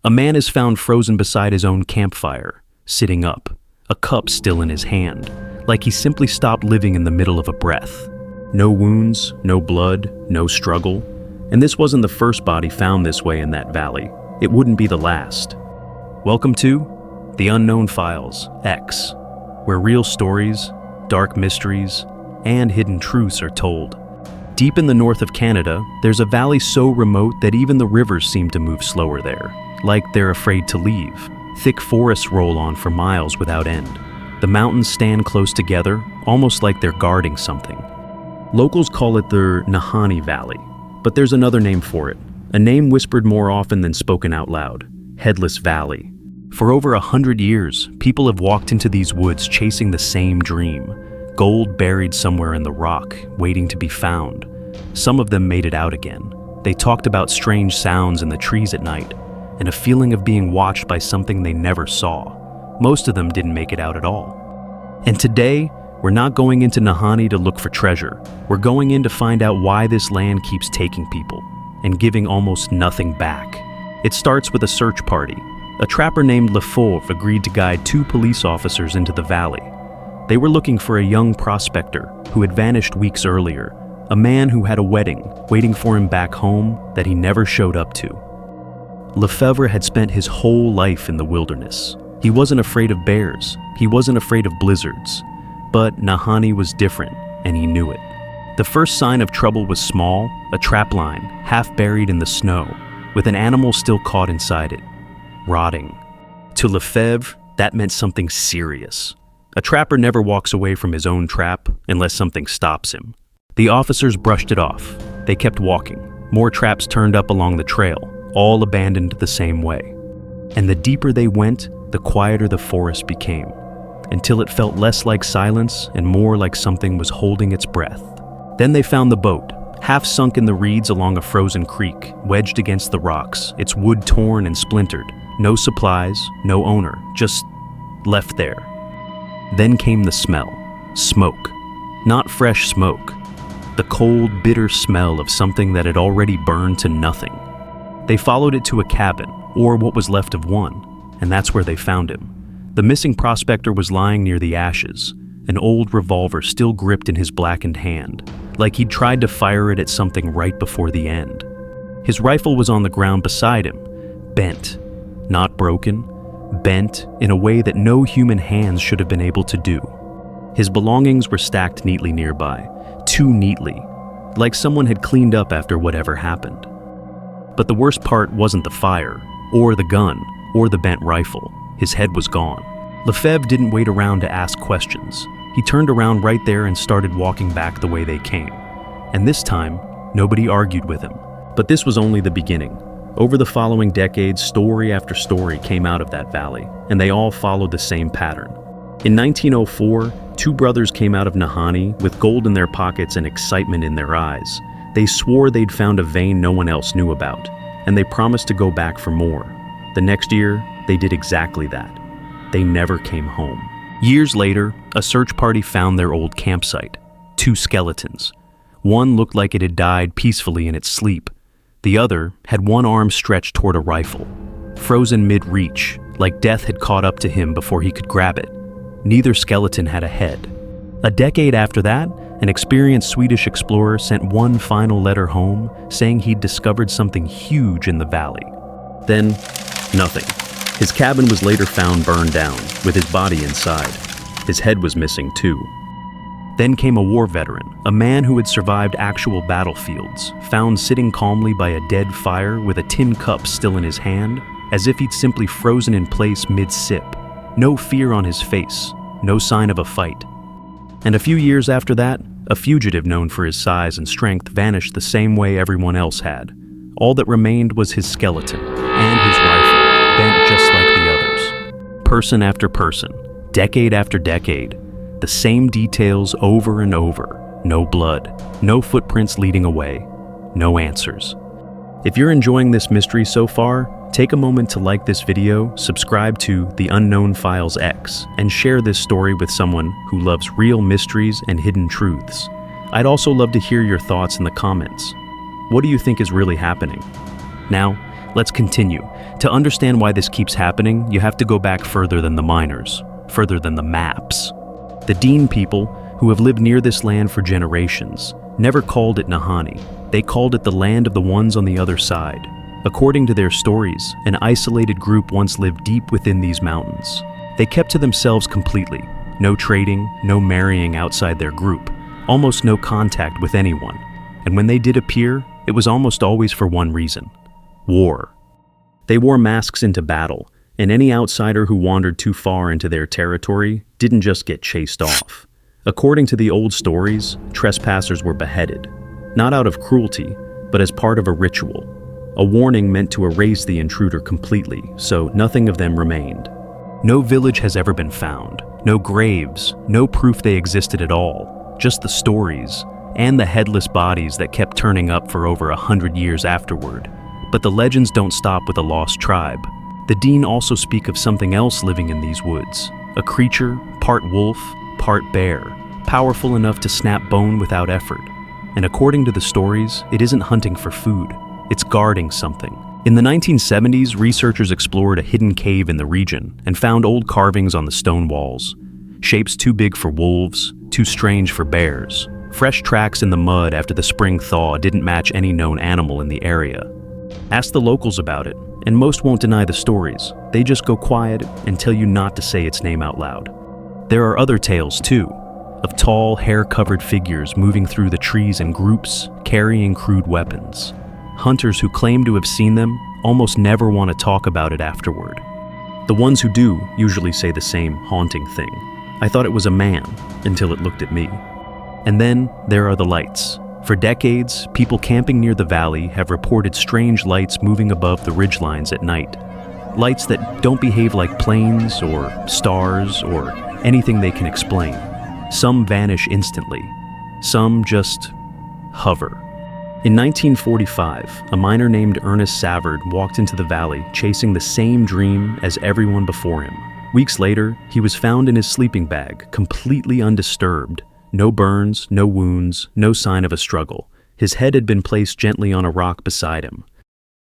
A man is found frozen beside his own campfire, sitting up, a cup still in his hand, like he simply stopped living in the middle of a breath. No wounds, no blood, no struggle. And this wasn't the first body found this way in that valley. It wouldn't be the last. Welcome to the UnknownFilesX, where real stories, dark mysteries, and hidden truths are told. Deep in the north of Canada, there's a valley so remote that even the rivers seem to move slower there, like they're afraid to leave. Thick forests roll on for miles without end. The mountains stand close together, almost like they're guarding something. Locals call it the Nahanni Valley, but there's another name for it, a name whispered more often than spoken out loud: Headless Valley. For over 100 years, people have walked into these woods chasing the same dream: gold buried somewhere in the rock, waiting to be found. Some of them made it out again. They talked about strange sounds in the trees at night, and a feeling of being watched by something they never saw. Most of them didn't make it out at all. And today, we're not going into Nahanni to look for treasure. We're going in to find out why this land keeps taking people and giving almost nothing back. It starts with a search party. A trapper named Lefauve agreed to guide 2 police officers into the valley. They were looking for a young prospector who had vanished weeks earlier, a man who had a wedding waiting for him back home that he never showed up to. Lefauve had spent his whole life in the wilderness. He wasn't afraid of bears. He wasn't afraid of blizzards. But Nahanni was different, and he knew it. The first sign of trouble was small, a trapline, half buried in the snow, with an animal still caught inside it, rotting. To Lefauve, that meant something serious. A trapper never walks away from his own trap unless something stops him. The officers brushed it off. They kept walking. More traps turned up along the trail, all abandoned the same way. And the deeper they went, the quieter the forest became, until it felt less like silence and more like something was holding its breath. Then they found the boat, half sunk in the reeds along a frozen creek, wedged against the rocks, its wood torn and splintered. No supplies, no owner, just left there. Then came the smell. Smoke. Not fresh smoke. The cold, bitter smell of something that had already burned to nothing. They followed it to a cabin, or what was left of one, and that's where they found him. The missing prospector was lying near the ashes, an old revolver still gripped in his blackened hand, like he'd tried to fire it at something right before the end. His rifle was on the ground beside him, bent, not broken, bent in a way that no human hands should have been able to do. His belongings were stacked neatly nearby, too neatly, like someone had cleaned up after whatever happened. But the worst part wasn't the fire, or the gun, or the bent rifle. His head was gone. Lefauve didn't wait around to ask questions. He turned around right there and started walking back the way they came. And this time, nobody argued with him. But this was only the beginning. Over the following decades, story after story came out of that valley, and they all followed the same pattern. In 1904, 2 brothers came out of Nahanni with gold in their pockets and excitement in their eyes. They swore they'd found a vein no one else knew about, and they promised to go back for more. The next year, they did exactly that. They never came home. Years later, a search party found their old campsite. 2 skeletons. One looked like it had died peacefully in its sleep. The other had one arm stretched toward a rifle, frozen mid-reach, like death had caught up to him before he could grab it. Neither skeleton had a head. A decade after that, an experienced Swedish explorer sent one final letter home, saying he'd discovered something huge in the valley. Then, nothing. His cabin was later found burned down, with his body inside. His head was missing too. Then came a war veteran, a man who had survived actual battlefields, found sitting calmly by a dead fire with a tin cup still in his hand, as if he'd simply frozen in place mid-sip. No fear on his face, no sign of a fight. And a few years after that, a fugitive known for his size and strength vanished the same way everyone else had. All that remained was his skeleton and his rifle, bent just like the others. Person after person, decade after decade, the same details over and over. No blood, no footprints leading away, no answers. If you're enjoying this mystery so far, take a moment to like this video, subscribe to the UnknownFilesX, and share this story with someone who loves real mysteries and hidden truths. I'd also love to hear your thoughts in the comments. What do you think is really happening? Now, let's continue. To understand why this keeps happening, you have to go back further than the miners, further than the maps. The Dean people, who have lived near this land for generations, never called it Nahanni. They called it the land of the ones on the other side. According to their stories, an isolated group once lived deep within these mountains. They kept to themselves completely. No trading, no marrying outside their group, almost no contact with anyone. And when they did appear, it was almost always for one reason: war. They wore masks into battle, and any outsider who wandered too far into their territory didn't just get chased off. According to the old stories, trespassers were beheaded, not out of cruelty, but as part of a ritual, a warning meant to erase the intruder completely, so nothing of them remained. No village has ever been found, no graves, no proof they existed at all, just the stories, and the headless bodies that kept turning up for over 100 years afterward. But the legends don't stop with a lost tribe. The Dean also speak of something else living in these woods, a creature, part wolf, part bear, powerful enough to snap bone without effort. And according to the stories, it isn't hunting for food, it's guarding something. In the 1970s, researchers explored a hidden cave in the region and found old carvings on the stone walls. Shapes too big for wolves, too strange for bears. Fresh tracks in the mud after the spring thaw didn't match any known animal in the area. Ask the locals about it, and most won't deny the stories. They just go quiet and tell you not to say its name out loud. There are other tales, too, of tall, hair-covered figures moving through the trees in groups, carrying crude weapons. Hunters who claim to have seen them almost never want to talk about it afterward. The ones who do usually say the same haunting thing. I thought it was a man until it looked at me. And then there are the lights. For decades, people camping near the valley have reported strange lights moving above the ridgelines at night. Lights that don't behave like planes or stars or anything they can explain. Some vanish instantly. Some just hover. In 1945, a miner named Ernest Savard walked into the valley chasing the same dream as everyone before him. Weeks later, he was found in his sleeping bag, completely undisturbed. No burns, no wounds, no sign of a struggle. His head had been placed gently on a rock beside him.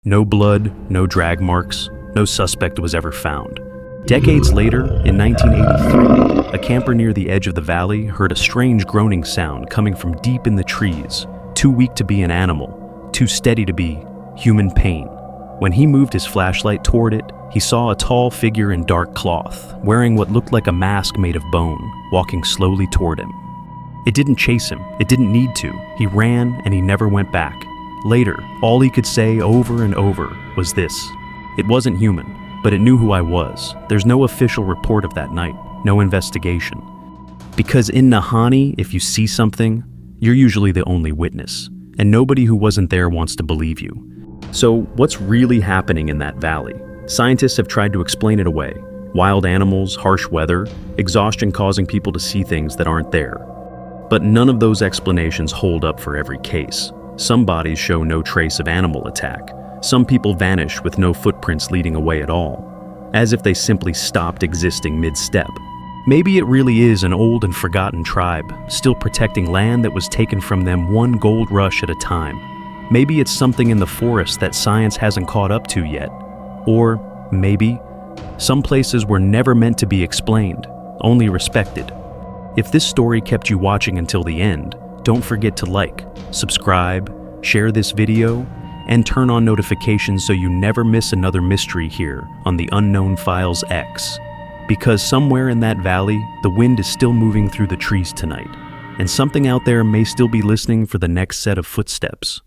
No blood, no drag marks, no suspect was ever found. Decades later, in 1983, a camper near the edge of the valley heard a strange groaning sound coming from deep in the trees, too weak to be an animal, too steady to be human pain. When he moved his flashlight toward it, he saw a tall figure in dark cloth, wearing what looked like a mask made of bone, walking slowly toward him. It didn't chase him, it didn't need to. He ran and he never went back. Later, all he could say over and over was this: "It wasn't human, but it knew who I was." There's no official report of that night, no investigation. Because in Nahanni, if you see something, you're usually the only witness, and nobody who wasn't there wants to believe you. So what's really happening in that valley? Scientists have tried to explain it away. Wild animals, harsh weather, exhaustion causing people to see things that aren't there. But none of those explanations hold up for every case. Some bodies show no trace of animal attack. Some people vanish with no footprints leading away at all, as if they simply stopped existing mid-step. Maybe it really is an old and forgotten tribe, still protecting land that was taken from them one gold rush at a time. Maybe it's something in the forest that science hasn't caught up to yet. Or maybe some places were never meant to be explained, only respected. If this story kept you watching until the end, don't forget to like, subscribe, share this video, and turn on notifications so you never miss another mystery here on the UnknownFilesX. Because somewhere in that valley, the wind is still moving through the trees tonight, and something out there may still be listening for the next set of footsteps.